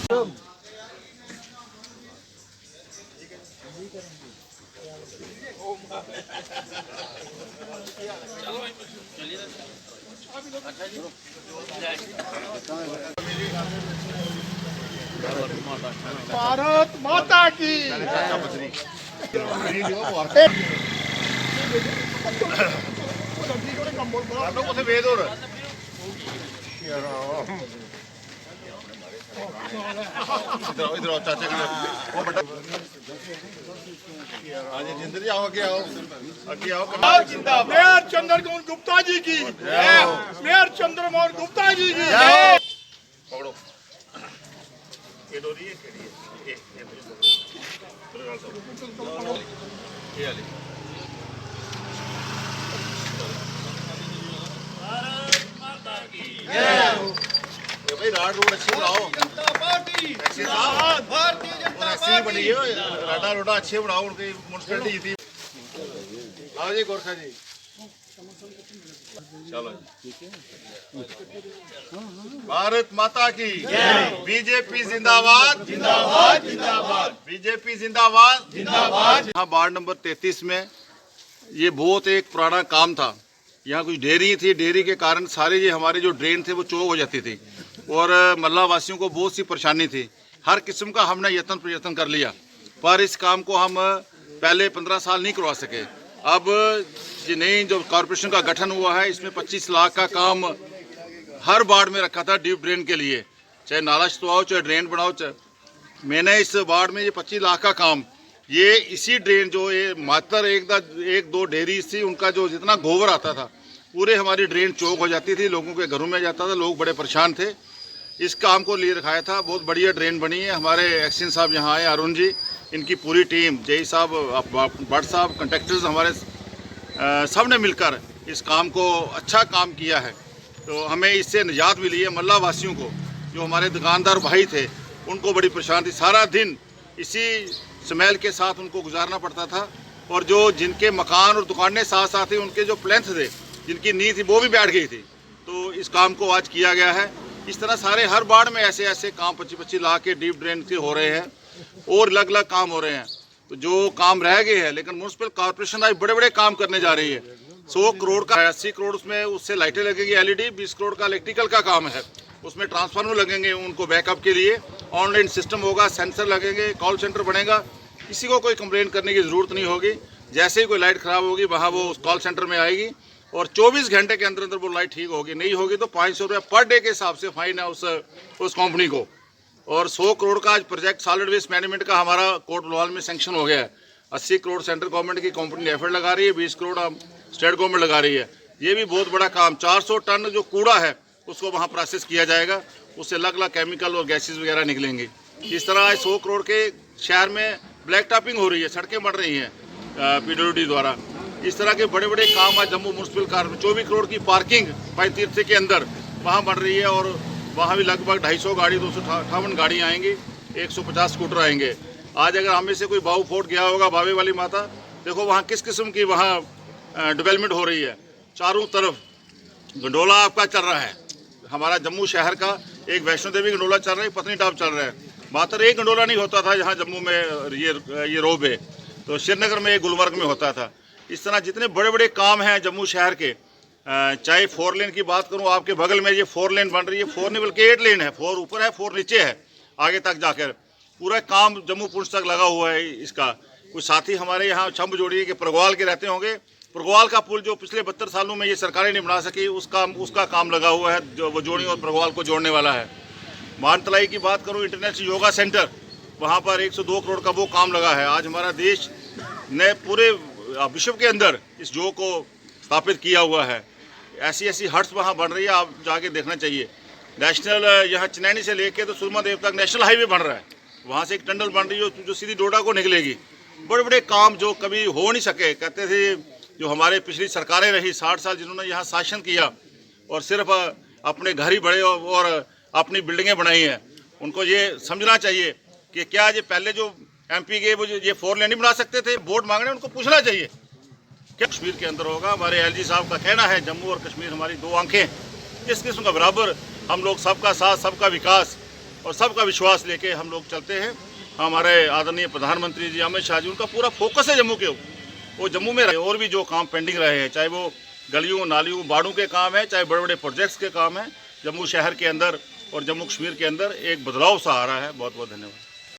भारत माता की इधर आओ चाचा के आज जिंदर जी आओ आगे आओ मेयर चंद्रमोहन गुप्ता जी की मेयर चंद्रमोहन गुप्ता जी की पकड़ो ये डोरी है ये वाली भाई रोड अच्छी बनाओ भारतीय जनता ऐसी बनी है रोडा अच्छे बनाओ उनकी म्यूनसिपैलिटी जीती। आओ जी गोरखा जी चलो भारत माता की बीजेपी जिंदाबाद जिंदाबाद जिंदाबाद बीजेपी जिंदाबाद जिंदाबाद। हाँ वार्ड नंबर 33 में ये बहुत एक पुराना काम था। यहाँ कुछ डेयरी थी, डेयरी के कारण सारे ये हमारे जो ड्रेन थे वो चौक हो जाती थी और मल्ला वासियों को बहुत सी परेशानी थी। हर किस्म का हमने यत्न प्रयत्न कर लिया पर इस काम को हम पहले 15 साल नहीं करवा सके। अब ये नई जो कॉरपोरेशन का गठन हुआ है इसमें 25 लाख का काम हर वार्ड में रखा था डीप ड्रेन के लिए, चाहे नाला छुटवाओ चाहे ड्रेन बनाओ। मैंने इस वार्ड में ये 25 लाख का काम ये इसी ड्रेन जो ये मात्र एक दो डेयरी थी उनका जो जितना गोबर आता था पूरे हमारी ड्रेन चौक हो जाती थी, लोगों के घरों में जाता था, लोग बड़े परेशान थे। इस काम को लिए रखाया था। बहुत बढ़िया ड्रेन बनी है। हमारे एक्शन साहब यहाँ आए, अरुण जी, इनकी पूरी टीम, जय साहब, भट्ट साहब, कंट्रैक्टर्स हमारे सब ने मिलकर इस काम को अच्छा काम किया है। तो हमें इससे निजात मिली है। मल्ला वासियों को जो हमारे दुकानदार भाई थे उनको बड़ी परेशानी थी, सारा दिन इसी स्मेल के साथ उनको गुजारना पड़ता था और जो जिनके मकान और दुकानें साथ साथ ही उनके जो प्लेंथ थे, जिनकी नींव थी वो भी बैठ गई थी। तो इस काम को आज किया गया है। इस तरह सारे हर वार्ड में ऐसे ऐसे काम 25-25 लाख के डीप ड्रेन के हो रहे हैं और अलग अलग काम हो रहे हैं। तो जो काम रह गए हैं लेकिन म्यूनसिपल कॉर्पोरेशन आज बड़े बड़े काम करने जा रही है। 100 करोड़ का 80 करोड़ उसमें उससे लाइटें लगेंगी LED, 20 करोड़ का इलेक्ट्रिकल का काम है, उसमें ट्रांसफार्मर लगेंगे उनको बैकअप के लिए, ऑनलाइन सिस्टम होगा, सेंसर लगेंगे, कॉल सेंटर बनेगा, किसी को कोई कंप्लेंट करने की ज़रूरत नहीं होगी। जैसे ही कोई लाइट ख़राब होगी वहाँ वो उस कॉल सेंटर में आएगी और 24 घंटे के अंदर अंदर वो लाइट ठीक होगी। नहीं होगी तो 500 रुपये पर डे के हिसाब से फाइन है उस कंपनी को। और 100 करोड़ का आज प्रोजेक्ट सॉलिड वेस्ट मैनेजमेंट का हमारा कोट बलवाल में सैंक्शन हो गया है। 80 करोड़ सेंट्रल गवर्नमेंट की कंपनी एफर्ट लगा रही है, 20 करोड़ स्टेट गवर्नमेंट लगा रही है। ये भी बहुत बड़ा काम। 400 टन जो कूड़ा है उसको वहाँ प्रोसेस किया जाएगा, उससे अलग अलग केमिकल और गैसेज वगैरह निकलेंगी। इस तरह 100 करोड़ के शहर में ब्लैक टॉपिंग हो रही है, सड़कें बढ़ रही हैं PWD द्वारा। इस तरह के बड़े बड़े काम आज जम्मू म्यूनसिपल कॉर्पोरेशन 24 करोड़ की पार्किंग भाई तीर्थ के अंदर वहाँ बन रही है और वहाँ भी लगभग 250 गाड़ी 258 गाड़ी आएंगी, 150 स्कूटर आएंगे। आज अगर हमें से कोई बाऊ फोर्ट गया होगा, बावे वाली माता, देखो वहाँ किस किस्म की वहाँ डेवलपमेंट हो रही है। चारों तरफ गंडोला आपका चल रहा है। हमारा जम्मू शहर का एक वैष्णो देवी गंडोला चल रहा है, पत्नी टॉप चल रहा है। मात्र एक गंडोला नहीं होता था यहाँ जम्मू में ये रोब है, तो श्रीनगर में, गुलमर्ग में होता था। इस तरह जितने बड़े बड़े काम हैं जम्मू शहर के, चाहे 4 लेन की बात करूं, आपके बगल में ये 4 लेन बन रही है, 4 नहीं बल्कि 8 लेन है, 4 ऊपर है 4 नीचे है, आगे तक जाकर पूरा काम जम्मू पुंछ तक लगा हुआ है इसका। कुछ साथी हमारे यहाँ छम्ब जोड़िए कि परगवाल के रहते होंगे, परगवाल का पुल जो पिछले 72 सालों में ये सरकारें नहीं बना सकी उसका काम लगा हुआ है, जो वो जोड़ी और परगवाल को जोड़ने वाला है। मानतलाई की बात करूँ, इंटरनेशनल योगा सेंटर, वहाँ पर 102 करोड़ का वो काम लगा है। आज हमारा देश ने पूरे विश्व के अंदर इस योग को स्थापित किया हुआ है। ऐसी ऐसी हट्स वहाँ बन रही है, आप जाके देखना चाहिए। नेशनल यहाँ चिनैनी से लेके तो सुरमादेव तक नेशनल हाईवे बन रहा है, वहाँ से एक टनल बन रही है जो सीधी डोडा को निकलेगी। बड़े बड़े काम जो कभी हो नहीं सके। कहते थे जो हमारे पिछली सरकारें रही 60 साल जिन्होंने यहाँ शासन किया और सिर्फ अपने घर ही बड़े और अपनी बिल्डिंगें बनाई हैं, उनको ये समझना चाहिए कि क्या ये पहले जो MP के वो ये 4 लेन नहीं बना सकते थे, वोट मांगने उनको पूछना चाहिए। क्या कश्मीर के अंदर होगा? हमारे LG साहब का कहना है जम्मू और कश्मीर हमारी 2 आंखें, इस किस्म का बराबर हम लोग सबका साथ सबका विकास और सबका विश्वास लेके हम लोग चलते हैं। हमारे आदरणीय प्रधानमंत्री जी अमित शाह जी, उनका पूरा फोकस है जम्मू के ऊपर। वो जम्मू में रहे और भी जो काम पेंडिंग रहे हैं, चाहे वो गलियों नालियों बाड़ों के काम है, चाहे बड़े बड़े प्रोजेक्ट्स के काम है, जम्मू शहर के अंदर और जम्मू कश्मीर के अंदर एक बदलाव सा आ रहा है। बहुत बहुत धन्यवाद।